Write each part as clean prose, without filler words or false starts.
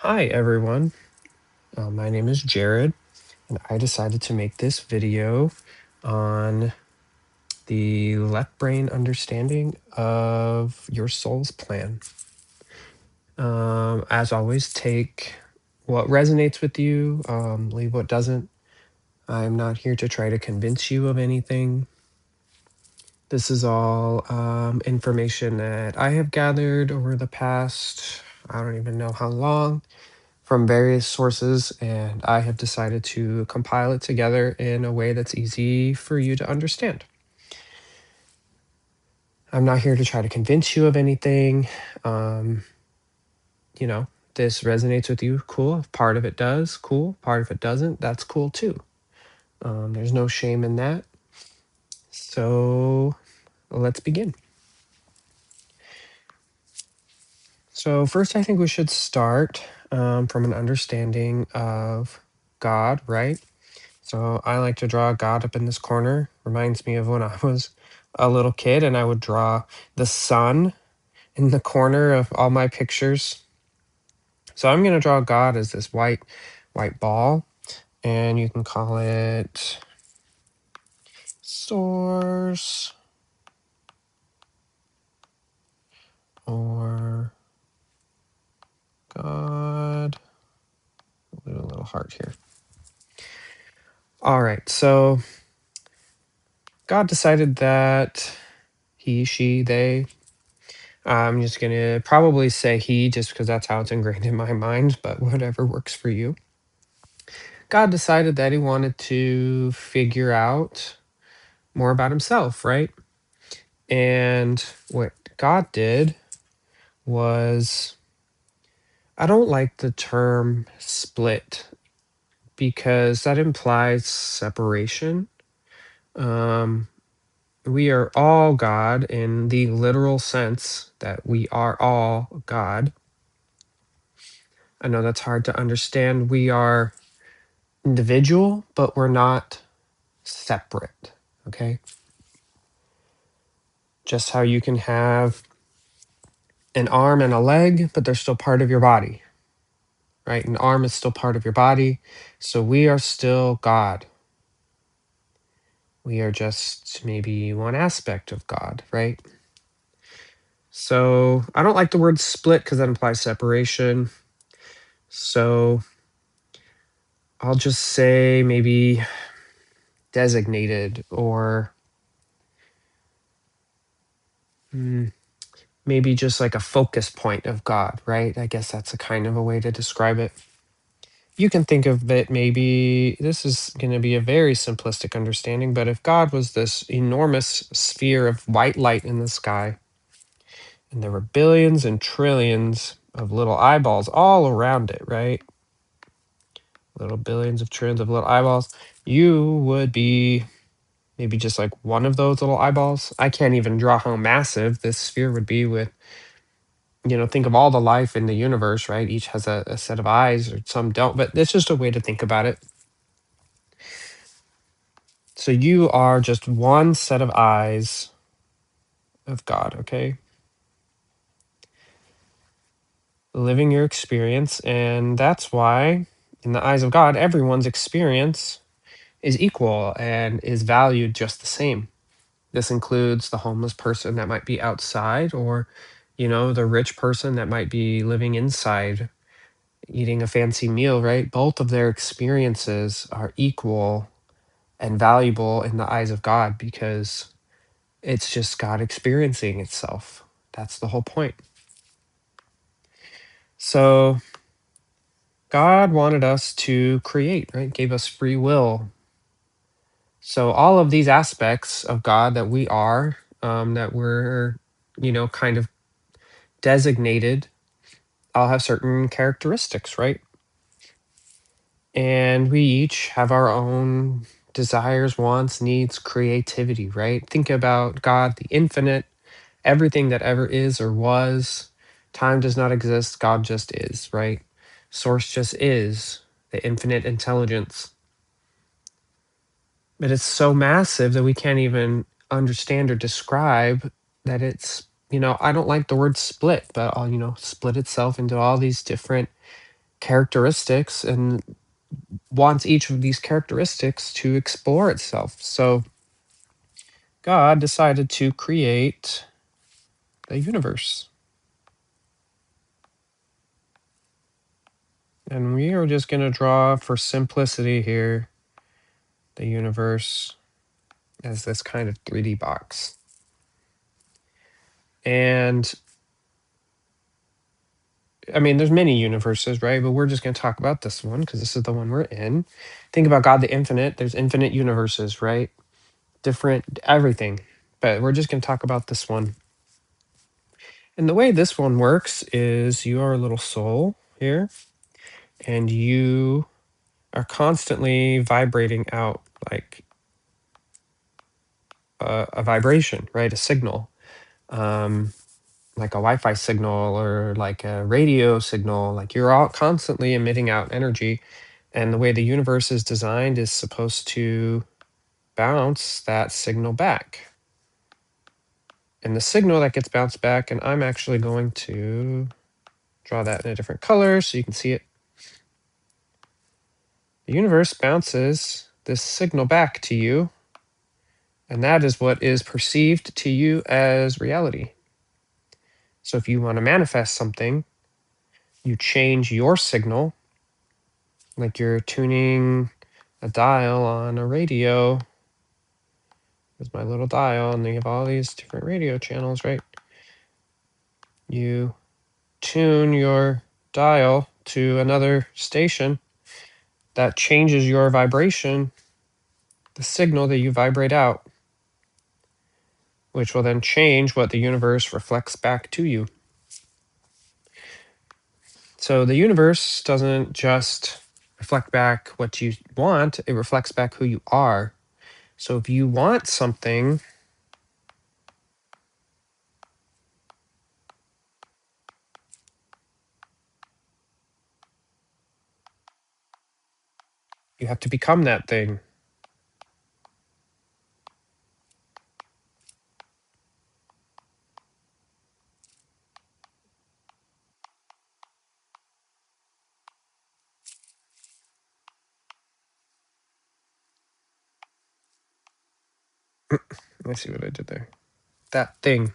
Hi everyone, my name is Jared, and I decided to make this video on the left brain understanding of your soul's plan. As always, take what resonates with you, leave what doesn't. I'm not here to try to convince you of anything. This is all information that I have gathered over the past, I don't even know how long, from various sources, and I have decided to compile it together in a way that's easy for you to understand. I'm not here to try to convince you of anything. Um, this resonates with you, cool. If part of it does, cool. Part of it doesn't, that's cool too. There's no shame in that. So let's begin. So, first, I think we should start from an understanding of God, right? So I like to draw God up in this corner. Reminds me of when I was a little kid and I would draw the sun in the corner of all my pictures. So I'm going to draw God as this white ball, and you can call it source or God. We'll do a little heart here. All right, so God decided that he, she, they, I'm just going to probably say he just because that's how it's ingrained in my mind, but whatever works for you. God decided that he wanted to figure out more about himself, right? And what God did was, I don't like the term split because that implies separation. Um, we are all God in the literal sense that we are all God. I know that's hard to understand. We are individual, but we're not separate. Okay. Just how you can have an arm and a leg, but they're still part of your body, right? An arm is still part of your body. So we are still God. We are just maybe one aspect of God, right? So I don't like the word split because that implies separation. So I'll just say maybe designated or maybe just like a focus point of God, right? I guess that's a kind of a way to describe it. You can think of it, maybe this is going to be a very simplistic understanding, but if God was this enormous sphere of white light in the sky, and there were billions and trillions of little eyeballs all around it, right? Little billions of trillions of little eyeballs, you would be maybe just like one of those little eyeballs. I can't even draw how massive this sphere would be with, think of all the life in the universe, right? Each has a set of eyes, or some don't, but it's just a way to think about it. So you are just one set of eyes of God, okay? Living your experience. And that's why, in the eyes of God, everyone's experience is equal and is valued just the same. This includes the homeless person that might be outside, or, the rich person that might be living inside, eating a fancy meal, right? Both of their experiences are equal and valuable in the eyes of God because it's just God experiencing itself. That's the whole point. So God wanted us to create, right? Gave us free will. So all of these aspects of God that we are, that we're, kind of designated, all have certain characteristics, right? And we each have our own desires, wants, needs, creativity, right? Think about God, the infinite, everything that ever is or was. Time does not exist. God just is, right? Source just is, the infinite intelligence. But it's so massive that we can't even understand or describe that it's, I don't like the word split, but I'll, split itself into all these different characteristics and wants each of these characteristics to explore itself. So God decided to create the universe. And we are just going to draw, for simplicity here, the universe as this kind of 3D box. And I mean, there's many universes, right? But we're just going to talk about this one because this is the one we're in. Think about God the infinite. There's infinite universes, right? Different everything. But we're just going to talk about this one. And the way this one works is you are a little soul here, and you are constantly vibrating out like a vibration, right? A signal, like a Wi-Fi signal or like a radio signal. Like you're all constantly emitting out energy. And the way the universe is designed is supposed to bounce that signal back. And the signal that gets bounced back, and I'm actually going to draw that in a different color so you can see it. The universe bounces this signal back to you, and that is what is perceived to you as reality. So if you want to manifest something, you change your signal, like you're tuning a dial on a radio. There's my little dial, and they have all these different radio channels, right? You tune your dial to another station that changes your vibration, the signal that you vibrate out, which will then change what the universe reflects back to you. So the universe doesn't just reflect back what you want, it reflects back who you are. So if you want something, you have to become that thing. Let me see what I did there. That thing.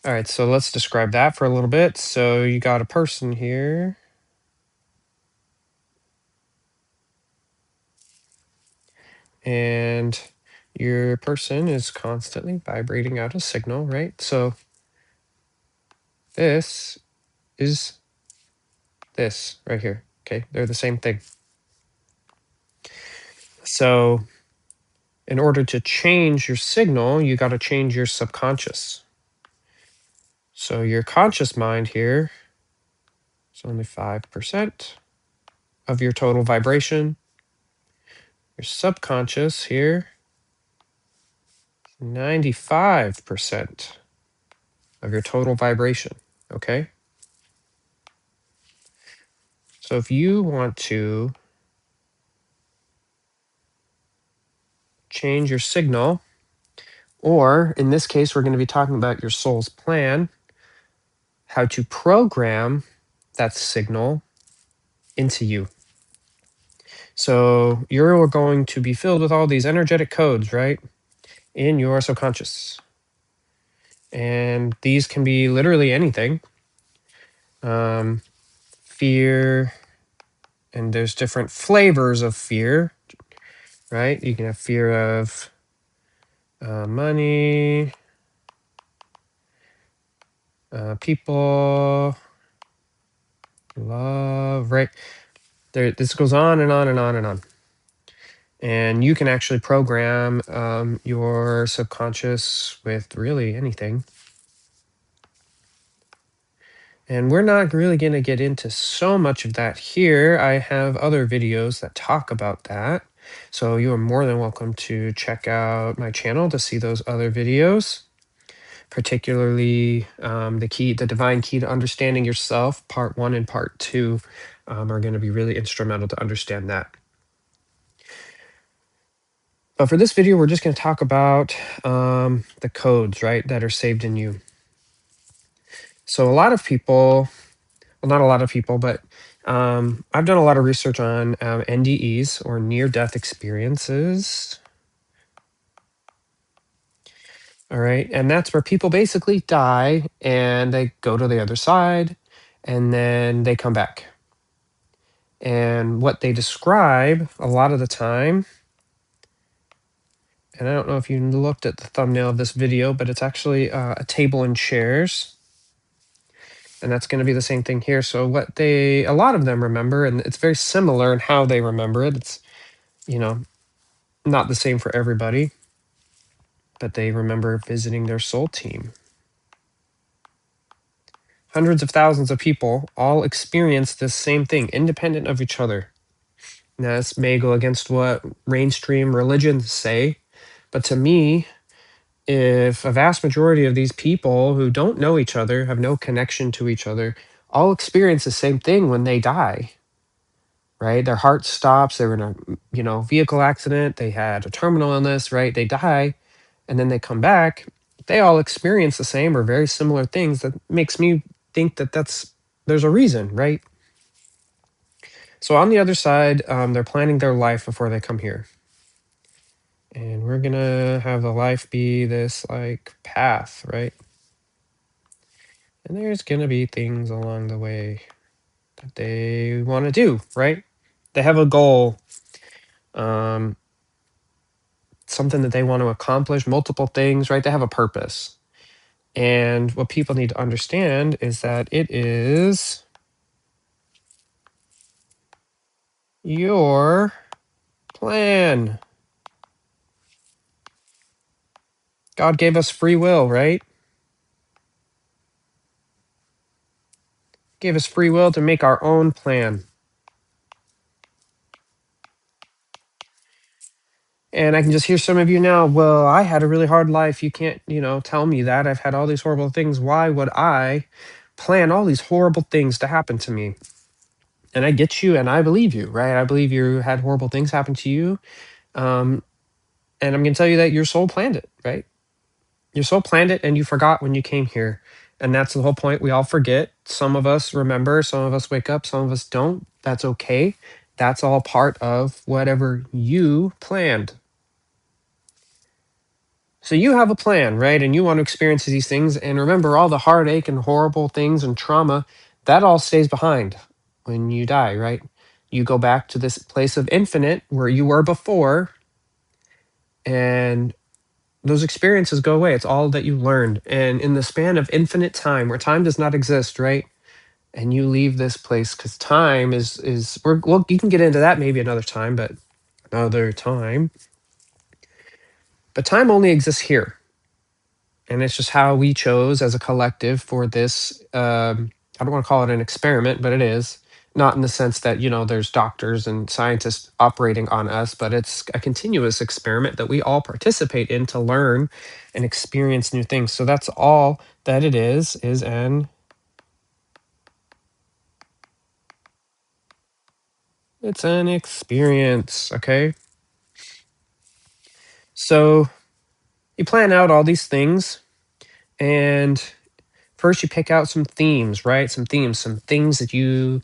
All right, so let's describe that for a little bit. So you got a person here. And your person is constantly vibrating out a signal, right? So this is this right here. Okay, they're the same thing. So in order to change your signal, you got to change your subconscious. So your conscious mind here is only 5% of your total vibration. Your subconscious here, 95% of your total vibration. Okay. So if you want to change your signal, or in this case, we're going to be talking about your soul's plan, how to program that signal into you. So you're going to be filled with all these energetic codes, right, in your subconscious. And these can be literally anything. Fear, and there's different flavors of fear, right? You can have fear of money, people, love, right? This goes on and on and on and on. And you can actually program your subconscious with really anything. And we're not really going to get into so much of that here. I have other videos that talk about that. So you are more than welcome to check out my channel to see those other videos, particularly the divine key to understanding yourself, part 1 and part 2 are going to be really instrumental to understand that. But for this video, we're just going to talk about the codes, right, that are saved in you. So a lot of people, well, not a lot of people, but I've done a lot of research on NDEs, or near death experiences. All right. And that's where people basically die and they go to the other side and then they come back. And what they describe a lot of the time, and I don't know if you looked at the thumbnail of this video, but it's actually a table and chairs. And that's going to be the same thing here. So a lot of them remember, and it's very similar in how they remember it. It's, you know, not the same for everybody, but they remember visiting their soul team. Hundreds of thousands of people all experience this same thing, independent of each other. Now, this may go against what mainstream religions say, but to me, if a vast majority of these people who don't know each other, have no connection to each other, all experience the same thing when they die, right? Their heart stops, they were in a vehicle accident, they had a terminal illness, right? They die, and then they come back. They all experience the same or very similar things. That makes me think that there's a reason, right? So on the other side, they're planning their life before they come here. And we're gonna have the life be this like path, right? And there's gonna be things along the way that they want to do, right? They have a goal, um, something that they want to accomplish, multiple things, right? They have a purpose. And what people need to understand is that it is your plan. God gave us free will, right? Gave us free will to make our own plan. And I can just hear some of you now, well, I had a really hard life. You can't, tell me that. I've had all these horrible things. Why would I plan all these horrible things to happen to me? And I get you and I believe you, right? I believe you had horrible things happen to you. And I'm going to tell you that your soul planned it, right? Your soul planned it and you forgot when you came here. And that's the whole point. We all forget. Some of us remember, some of us wake up, some of us don't. That's okay. That's all part of whatever you planned. So you have a plan, right? And you want to experience these things. And remember, all the heartache and horrible things and trauma, that all stays behind when you die, right? You go back to this place of infinite where you were before, and those experiences go away. It's all that you learned. And in the span of infinite time, where time does not exist, right? And you leave this place because time well, you can get into that maybe another time, but another time. But time only exists here. And it's just how we chose as a collective for this. I don't want to call it an experiment, but it is. Not in the sense that, there's doctors and scientists operating on us, but it's a continuous experiment that we all participate in to learn and experience new things. So that's all that it is it's an experience, okay? So you plan out all these things, and first you pick out some themes, right? Some themes, some things that you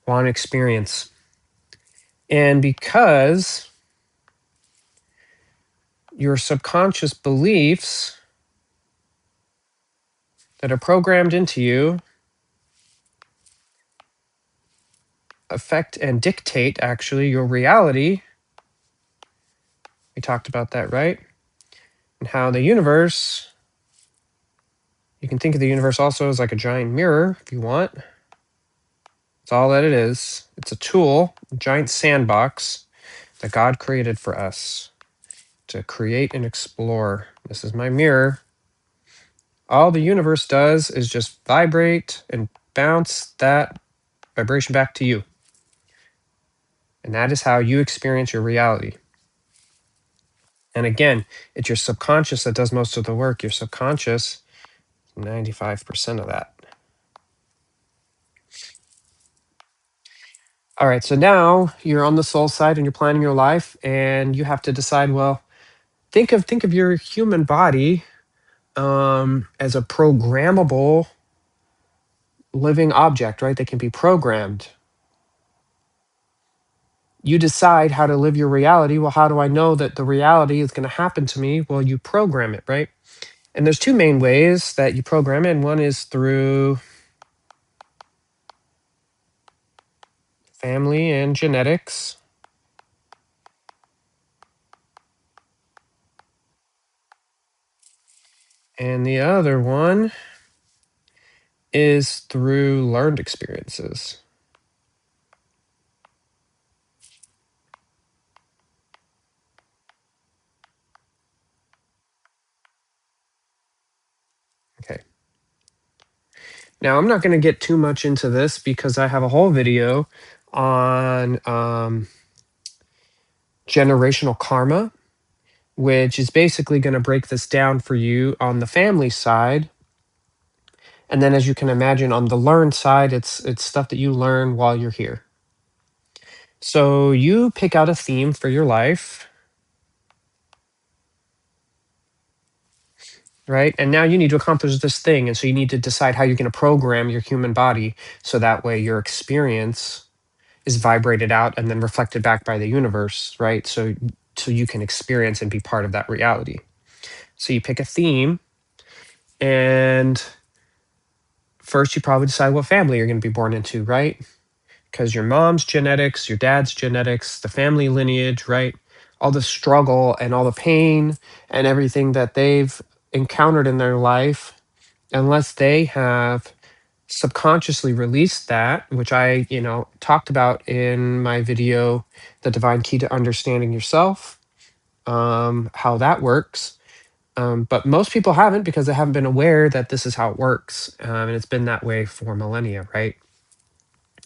want to experience. And because your subconscious beliefs that are programmed into you affect and dictate actually your reality, we talked about that, right? And how the universe, you can think of the universe also as like a giant mirror if you want. It's all that it is. It's a tool, a giant sandbox that God created for us to create and explore. This is my mirror. All the universe does is just vibrate and bounce that vibration back to you. And that is how you experience your reality. And again, it's your subconscious that does most of the work. Your subconscious, 95% of that. All right, so now you're on the soul side and you're planning your life, and you have to decide, well, think of your human body as a programmable living object, right? That can be programmed. You decide how to live your reality. Well, how do I know that the reality is going to happen to me? Well, you program it, right? And there's two main ways that you program it. And one is through family and genetics. And the other one is through learned experiences. Okay. Now, I'm not going to get too much into this because I have a whole video on generational karma, which is basically going to break this down for you on the family side. And then, as you can imagine, on the learned side, it's stuff that you learn while you're here. So you pick out a theme for your life, right? And now you need to accomplish this thing. And so you need to decide how you're going to program your human body so that way your experience is vibrated out and then reflected back by the universe, right? So you can experience and be part of that reality. So you pick a theme, and first you probably decide what family you're going to be born into, right? Because your mom's genetics, your dad's genetics, the family lineage, right? All the struggle and all the pain and everything that they've encountered in their life, unless they have subconsciously released that, which I, talked about in my video, The Divine Key to Understanding Yourself, how that works. But most people haven't because they haven't been aware that this is how it works. And it's been that way for millennia, right?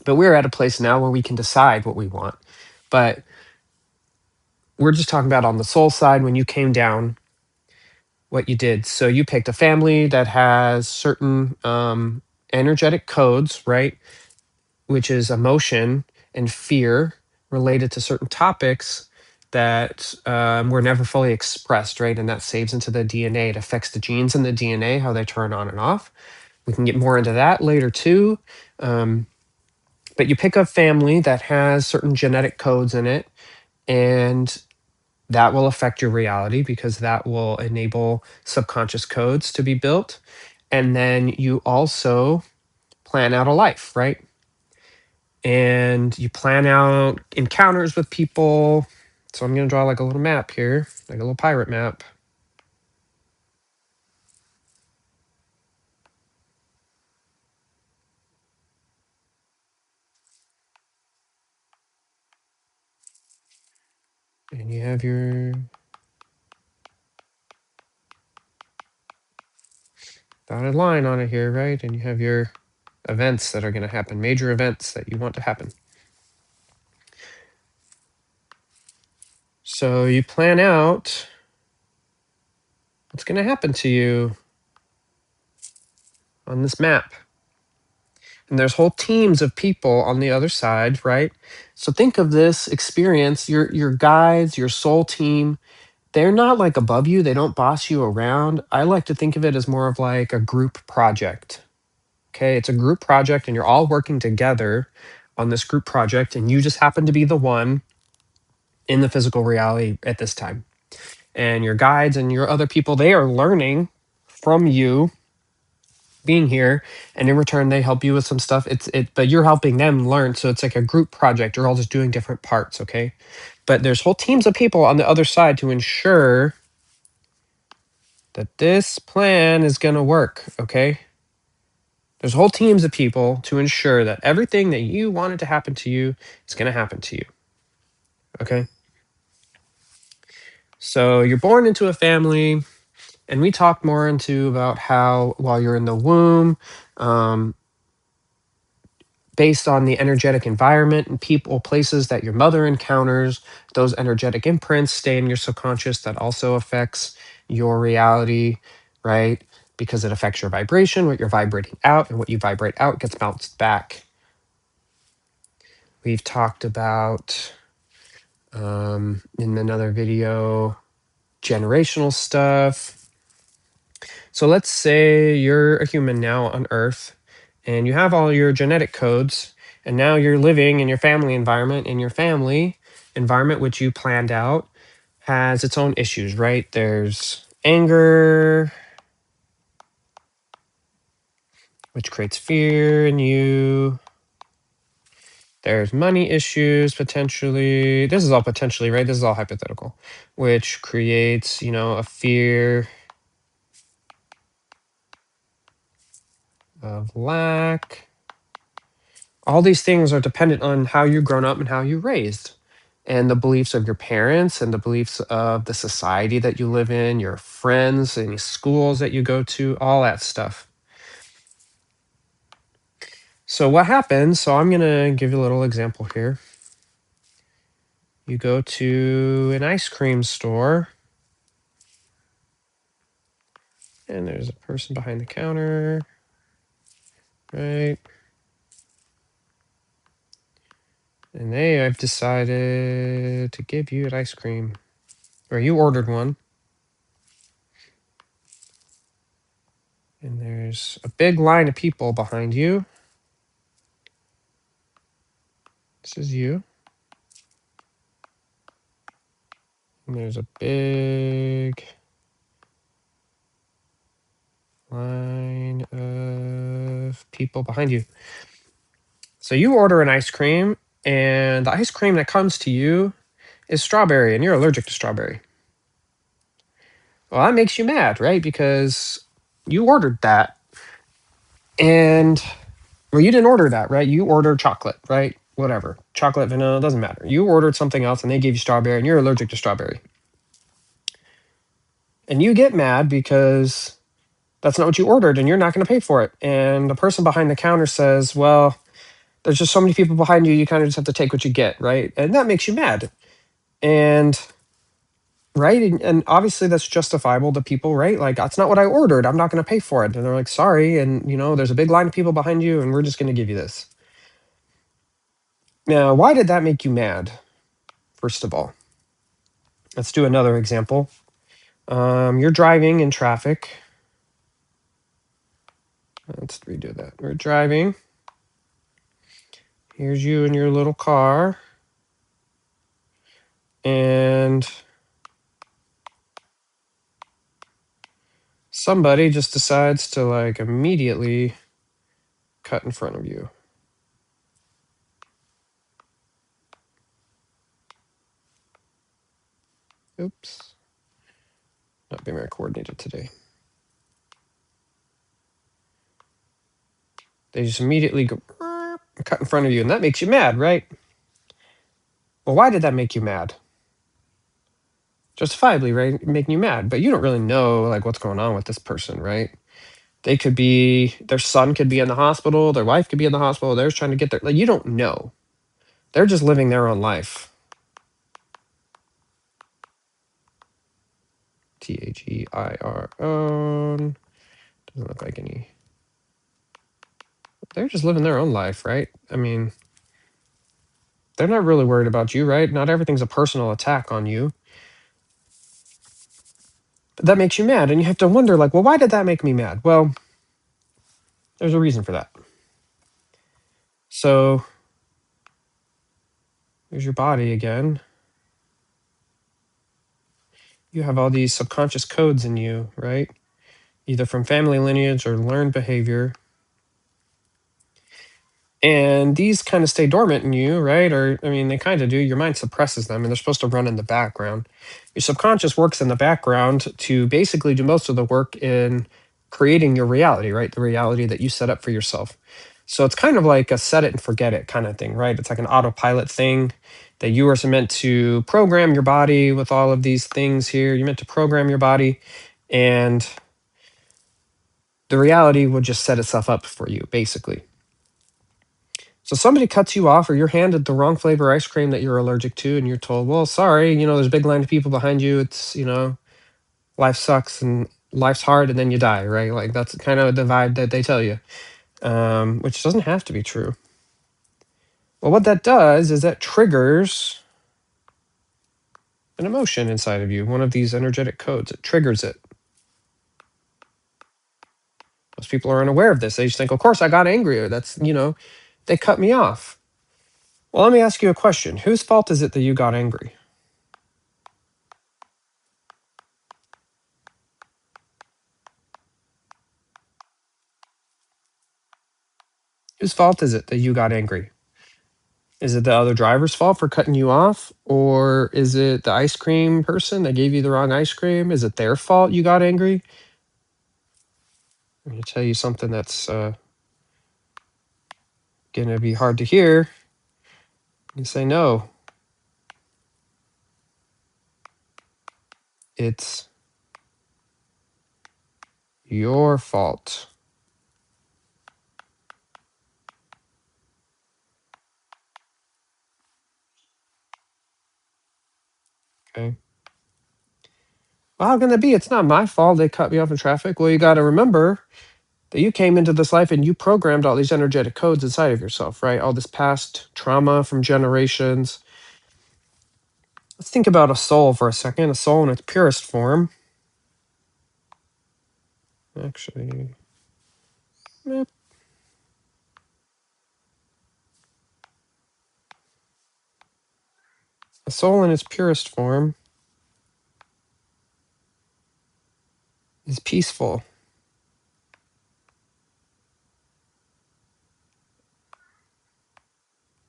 But we're at a place now where we can decide what we want. But we're just talking about on the soul side, when you came down, what you did. So you picked a family that has certain energetic codes, right? Which is emotion and fear related to certain topics that were never fully expressed, right? And that saves into the DNA. It affects the genes in the DNA, how they turn on and off. We can get more into that later too. Um, but you pick a family that has certain genetic codes in it, and that will affect your reality because that will enable subconscious codes to be built. And then you also plan out a life, right? And you plan out encounters with people. So I'm going to draw like a little map here, like a little pirate map. And you have your dotted line on it here, right? And you have your events that are going to happen, major events that you want to happen. So you plan out what's going to happen to you on this map. And there's whole teams of people on the other side, right? So think of this experience, your guides, your soul team, they're not like above you, they don't boss you around. I like to think of it as more of like a group project. Okay, it's a group project and you're all working together on this group project, and you just happen to be the one in the physical reality at this time. And your guides and your other people, they are learning from you being here, and in return they help you with some stuff. But you're helping them learn, so it's like a group project. You're all just doing different parts, okay? But there's whole teams of people on the other side to ensure that this plan is going to work, okay? There's whole teams of people to ensure that everything that you wanted to happen to you is going to happen to you, okay? So you're born into a family, and we talked more into about how while you're in the womb, based on the energetic environment and people, places that your mother encounters, those energetic imprints stay in your subconscious. That also affects your reality, right? Because it affects your vibration, what you're vibrating out, and what you vibrate out gets bounced back. We've talked about in another video generational stuff. So let's say you're a human now on Earth and you have all your genetic codes, and now you're living in your family environment, in your family. environment which you planned out has its own issues, right? There's anger, which creates fear in you. There's money issues potentially. This is all potentially, right? This is all hypothetical, which creates, a fear of lack. All these things are dependent on how you've grown up and how you're raised, and the beliefs of your parents and the beliefs of the society that you live in, your friends, any schools that you go to, all that stuff. So what happens? So I'm gonna give you a little example here. You go to an ice cream store, and there's a person behind the counter, right? And they have decided to give you an ice cream, or you ordered one. And there's a big line of people behind you. This is you. And there's a big line of people behind you. So you order an ice cream, and the ice cream that comes to you is strawberry, and you're allergic to strawberry. Well, that makes you mad, right? Because you ordered that, and well, you didn't order that, right? You ordered chocolate, right? Whatever. Chocolate, vanilla, doesn't matter. You ordered something else and they gave you strawberry and you're allergic to strawberry. And you get mad because that's not what you ordered and you're not going to pay for it. And the person behind the counter says, well, there's just so many people behind you, you kind of just have to take what you get, right? And that makes you mad. And right, and obviously that's justifiable to people, right? Like, that's not what I ordered, I'm not going to pay for it. And they're like, sorry, and there's a big line of people behind you and we're just going to give you this. Now, why did that make you mad? First of all, let's do another example. You're driving in traffic. Let's redo that. We're driving. Here's you in your little car. And somebody just decides to immediately cut in front of you. Oops. Not being very coordinated today. They just immediately go cut in front of you, and that makes you mad, right? Well, why did that make you mad? Justifiably, right? Making you mad, but you don't really know what's going on with this person, right? They could be, their son could be in the hospital, their wife could be in the hospital, they're just trying to get their, you don't know. They're just living their own life. THEIR own. Doesn't look like any. They're just living their own life, right? I mean, they're not really worried about you, right? Not everything's a personal attack on you. But that makes you mad, and you have to wonder, well, why did that make me mad? Well, there's a reason for that. So, there's your body again. You have all these subconscious codes in you, right? Either from family lineage or learned behavior. And these kind of stay dormant in you, right? Or, I mean, they kind of do. Your mind suppresses them and they're supposed to run in the background. Your subconscious works in the background to basically do most of the work in creating your reality, right? The reality that you set up for yourself. So it's kind of like a set it and forget it kind of thing, right? It's like an autopilot thing that you are meant to program your body with all of these things here. You're meant to program your body, and the reality will just set itself up for you, basically. So somebody cuts you off, or you're handed the wrong flavor ice cream that you're allergic to, and you're told, well, sorry, there's a big line of people behind you. It's, life sucks and life's hard, and then you die, right? That's kind of the vibe that they tell you, which doesn't have to be true. Well, what that does is that triggers an emotion inside of you, one of these energetic codes. It triggers it. Most people are unaware of this. They just think, of course, I got angry, or that's, they cut me off. Well, let me ask you a question. Whose fault is it that you got angry? Whose fault is it that you got angry? Is it the other driver's fault for cutting you off? Or is it the ice cream person that gave you the wrong ice cream? Is it their fault you got angry? I'm going to tell you something that's going to be hard to hear. You say, no, it's your fault. Okay. Well, how can that be? It's not my fault they cut me off in traffic. Well, you got to remember that you came into this life and you programmed all these energetic codes inside of yourself, right? All this past trauma from generations. Let's think about a soul for a second. A soul in its purest form. Actually, eh, a soul in its purest form is peaceful.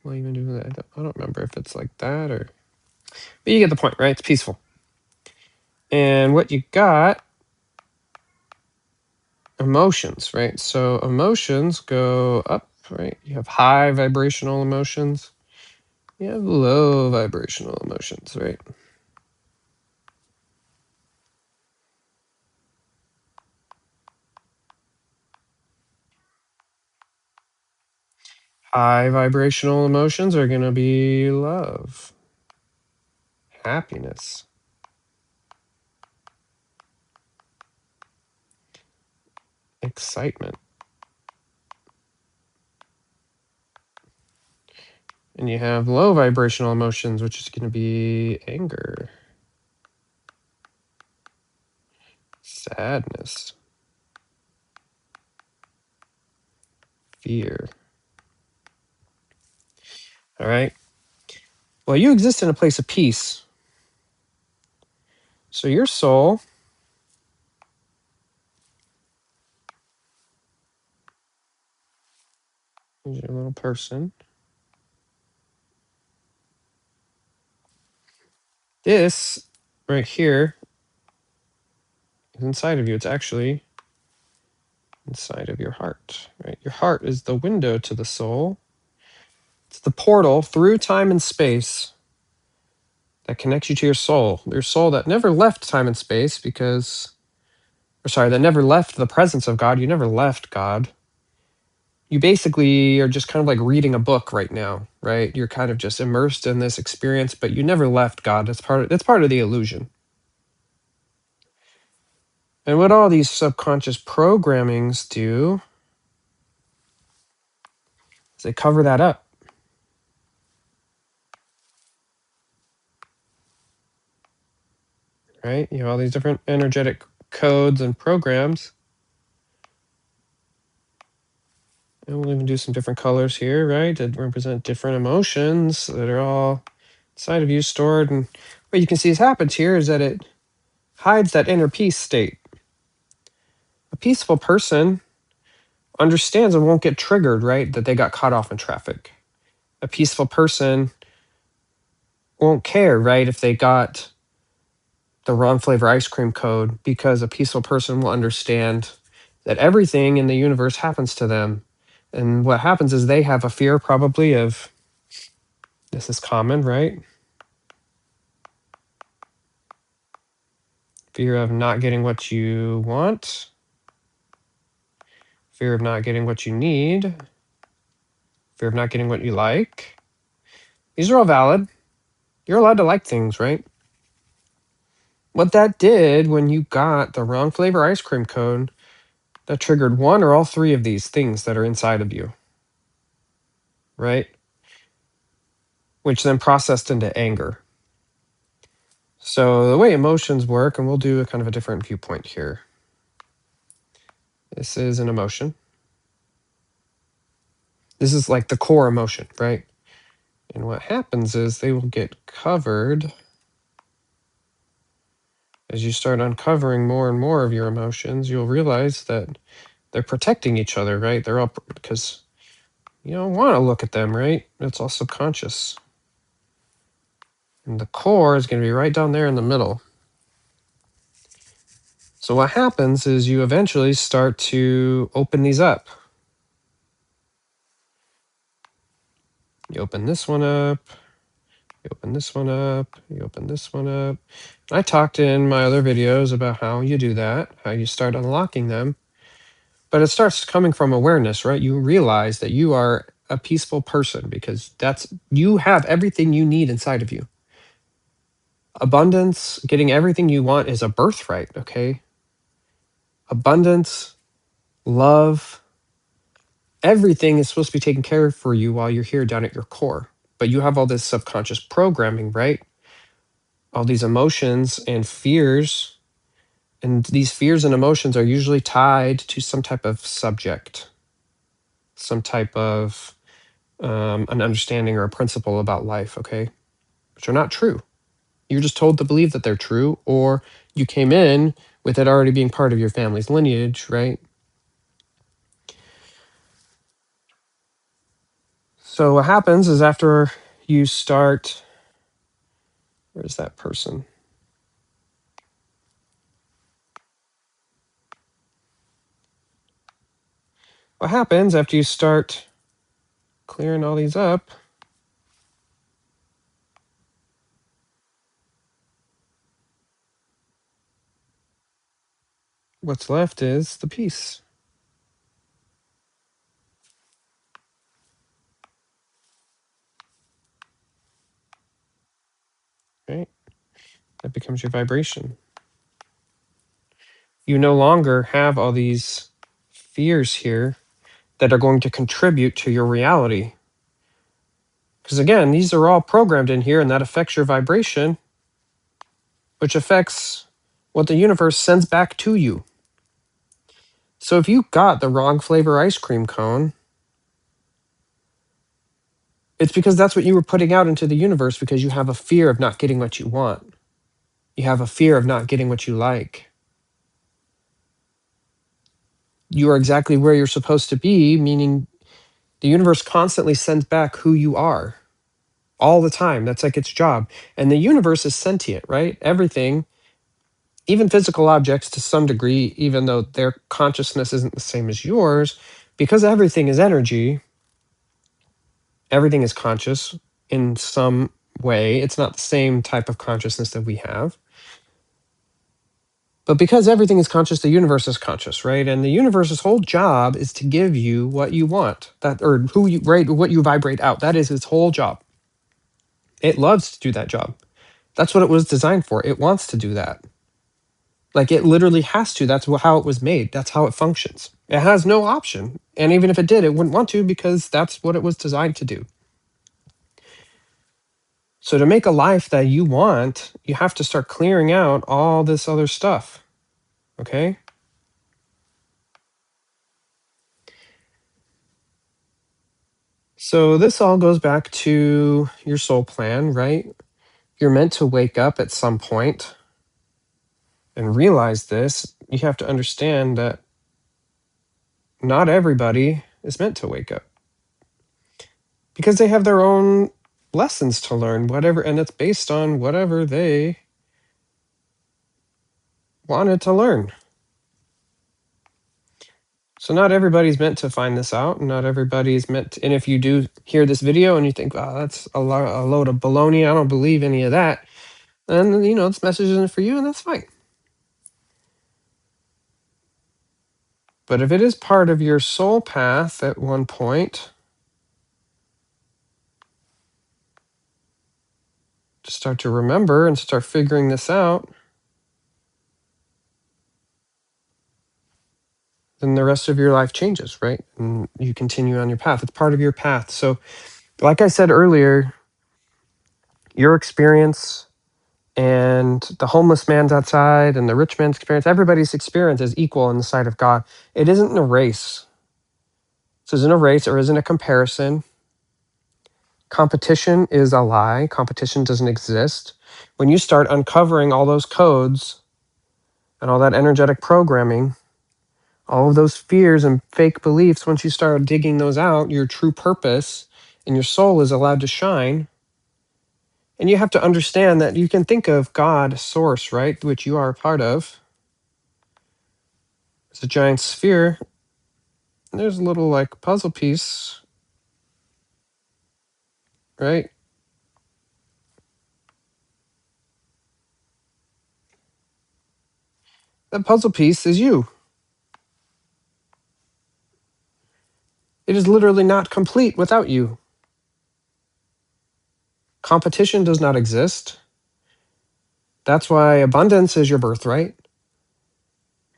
Will even do that? I don't remember if it's like that or, but you get the point, right? It's peaceful. And what you got, emotions, right? So emotions go up, right? You have high vibrational emotions. You have low vibrational emotions, right? High vibrational emotions are going to be love, happiness, excitement. And you have low vibrational emotions, which is going to be anger, sadness, fear. All right. Well, you exist in a place of peace. So your soul is your little person. This right here is inside of you. It's actually inside of your heart, right? Your heart is the window to the soul. It's the portal through time and space that connects you to your soul that never left time and space because, or sorry, that never left the presence of God. You never left God. You basically are just kind of like reading a book right now, right? You're kind of just immersed in this experience, but you never left God. That's part of the illusion. And what all these subconscious programmings do is they cover that up, right? You have all these different energetic codes and programs. And we'll even do some different colors here, right? That represent different emotions that are all inside of you stored. And what you can see has happened here is that it hides that inner peace state. A peaceful person understands and won't get triggered, right? That they got cut off in traffic. A peaceful person won't care, right? If they got the wrong flavor ice cream code, because a peaceful person will understand that everything in the universe happens to them. And what happens is they have a fear probably of, this is common, right? Fear of not getting what you want, fear of not getting what you need, fear of not getting what you like. These are all valid. You're allowed to like things, right? What that did when you got the wrong flavor ice cream cone, that triggered one or all three of these things that are inside of you, right? Which then processed into anger. So the way emotions work, and we'll do a kind of a different viewpoint here. This is an emotion. This is like the core emotion, right? And what happens is they will get covered as you start uncovering more and more of your emotions. You'll realize that they're protecting each other, right? They're all because you don't want to look at them, right? It's all subconscious. And the core is going to be right down there in the middle. So what happens is you eventually start to open these up. You open this one up, you open this one up, you open this one up. I talked in my other videos about how you do that, how you start unlocking them. But it starts coming from awareness, right? You realize that you are a peaceful person because you have everything you need inside of you. Abundance, getting everything you want is a birthright, okay? Abundance, love, everything is supposed to be taken care of for you while you're here down at your core. But you have all this subconscious programming, right? All these emotions and fears. And these fears and emotions are usually tied to some type of subject, some type of an understanding or a principle about life, okay? Which are not true. You're just told to believe that they're true, or you came in with it already being part of your family's lineage, right? So what happens is after you start, where's that person? What happens after you start clearing all these up? What's left is the peace, right? That becomes your vibration. You no longer have all these fears here that are going to contribute to your reality. Because again, these are all programmed in here, and that affects your vibration, which affects what the universe sends back to you. So if you got the wrong flavor ice cream cone, it's because that's what you were putting out into the universe because you have a fear of not getting what you want. You have a fear of not getting what you like. You are exactly where you're supposed to be, meaning the universe constantly sends back who you are all the time. That's like its job. And the universe is sentient, right? Everything, even physical objects to some degree, even though their consciousness isn't the same as yours, because everything is energy, everything is conscious in some way. It's not the same type of consciousness that we have. But because everything is conscious, the universe is conscious, right? And the universe's whole job is to give you what you want, that or who you right, what you vibrate out. That is its whole job. It loves to do that job. That's what it was designed for. It wants to do that. Like it literally has to. That's how it was made. That's how it functions. It has no option. And even if it did, it wouldn't want to because that's what it was designed to do. So to make a life that you want, you have to start clearing out all this other stuff. Okay? So this all goes back to your soul plan, right? You're meant to wake up at some point and realize this. You have to understand that not everybody is meant to wake up because they have their own lessons to learn, whatever, and it's based on whatever they wanted to learn. So not everybody's meant to find this out, and not everybody's meant to, and if you do hear this video and you think, "Wow, that's a load of baloney. I don't believe any of that," then this message isn't for you, and that's fine. But if it is part of your soul path at one point, to start to remember and start figuring this out, then the rest of your life changes, right? And you continue on your path. It's part of your path. So, like I said earlier, your experience and the homeless man's outside and the rich man's experience, everybody's experience is equal in the sight of God. It isn't a race. This isn't a race or isn't a comparison. Competition is a lie. Competition doesn't exist. When you start uncovering all those codes and all that energetic programming, all of those fears and fake beliefs, once you start digging those out, your true purpose and your soul is allowed to shine. And you have to understand that you can think of God, source, right, which you are a part of. It's a giant sphere. And there's a little like puzzle piece, right? That puzzle piece is you. It is literally not complete without you. Competition does not exist. That's why abundance is your birthright,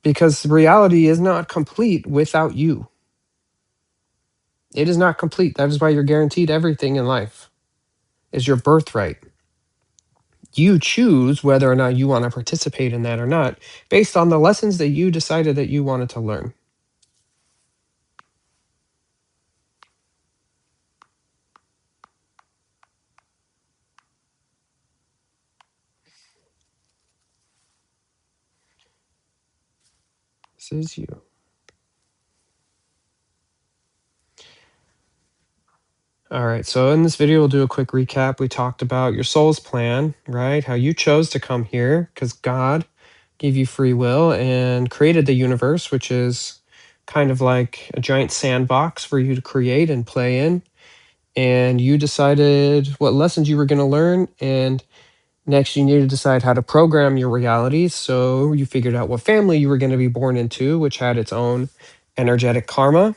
because reality is not complete without you. It is not complete. That is why you're guaranteed everything in life is your birthright. You choose whether or not you want to participate in that or not based on the lessons that you decided that you wanted to learn. This is you. All right, so in this video, we'll do a quick recap. We talked about your soul's plan, right? How you chose to come here because God gave you free will and created the universe, which is kind of like a giant sandbox for you to create and play in. And you decided what lessons you were going to learn. And next, you need to decide how to program your reality. So you figured out what family you were going to be born into, which had its own energetic karma,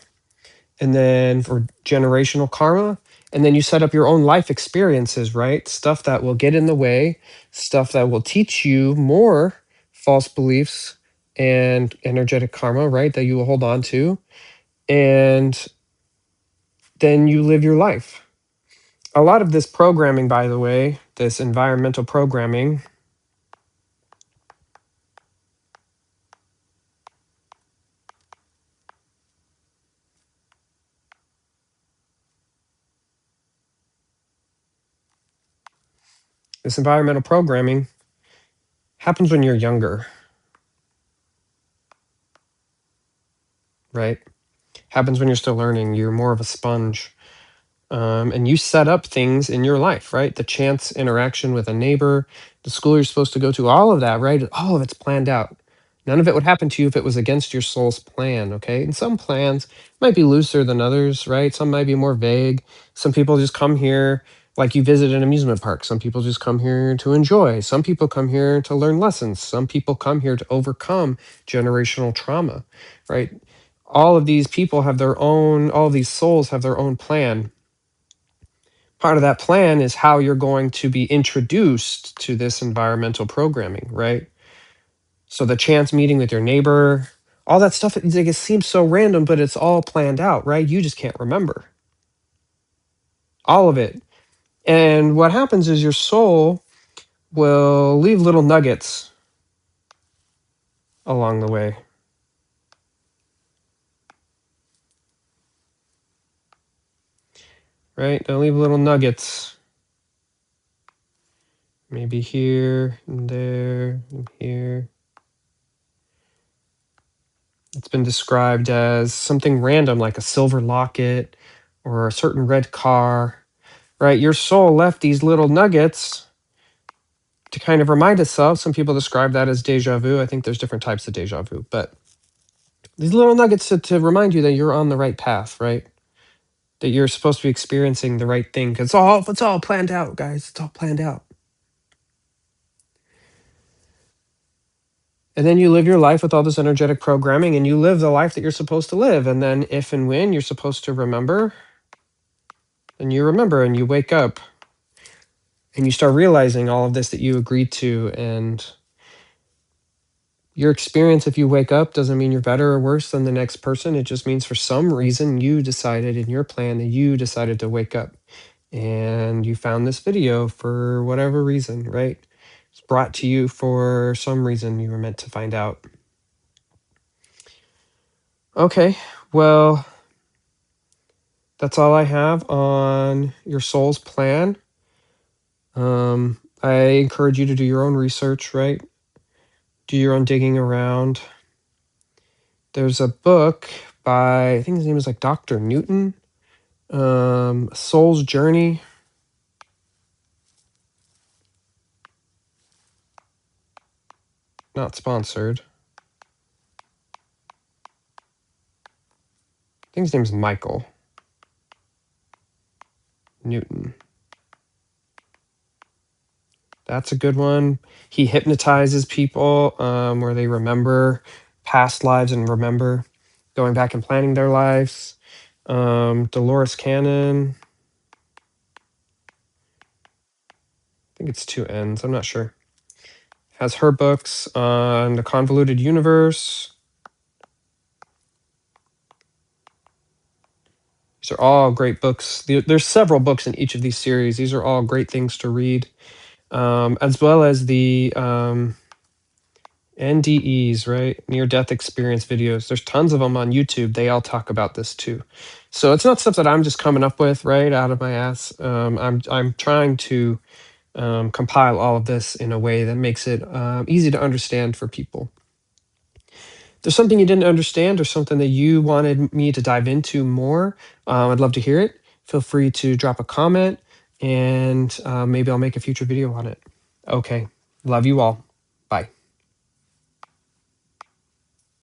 and then for generational karma. And then you set up your own life experiences, right? Stuff that will get in the way, stuff that will teach you more false beliefs and energetic karma, right? That you will hold on to. And then you live your life. A lot of this programming, by the way, this environmental programming, this environmental programming happens when you're younger, right? Happens when you're still learning. You're more of a sponge. And you set up things in your life, right? The chance interaction with a neighbor, the school you're supposed to go to, all of that, right? All of it's planned out. None of it would happen to you if it was against your soul's plan, okay? And some plans might be looser than others, right? Some might be more vague. Some people just come here like you visit an amusement park. Some people just come here to enjoy. Some people come here to learn lessons. Some people come here to overcome generational trauma, right? All of these people have their own, all of these souls have their own plan. Part of that plan is how you're going to be introduced to this environmental programming, right? So the chance meeting with your neighbor, all that stuff, it seems so random, but it's all planned out, right? You just can't remember all of it. And what happens is your soul will leave little nuggets along the way. Right? They'll leave little nuggets. Maybe here and there and here. It's been described as something random like a silver locket or a certain red car, right? Your soul left these little nuggets to kind of remind itself. Some people describe that as deja vu. I think there's different types of deja vu, but these little nuggets to remind you that you're on the right path, right? That you're supposed to be experiencing the right thing. 'Cause it's all planned out, guys. It's all planned out. And then you live your life with all this energetic programming and you live the life that you're supposed to live. And then if and when you're supposed to remember, then you remember and you wake up and you start realizing all of this that you agreed to. And your experience, if you wake up, doesn't mean you're better or worse than the next person. It just means for some reason you decided in your plan that you decided to wake up and you found this video for whatever reason, right? It's brought to you for some reason you were meant to find out. Okay, well, that's all I have on your soul's plan. I encourage you to do your own research, right? Do your own digging around. There's a book by, I think his name is like Dr. Newton, Soul's Journey. Not sponsored. I think his name is Michael Newton. That's a good one. He hypnotizes people where they remember past lives and remember going back and planning their lives. Dolores Cannon. I think it's two N's. I'm not sure. Has her books on the convoluted universe. These are all great books. There's several books in each of these series. These are all great things to read, as well as the NDEs, right? Near death experience videos. There's tons of them on YouTube. They all talk about this too. So it's not stuff that I'm just coming up with right out of my ass. I'm trying to compile all of this in a way that makes it easy to understand for people. If there's something you didn't understand or something that you wanted me to dive into more, I'd love to hear it. Feel free to drop a comment and maybe I'll make a future video on it. Okay. Love you all.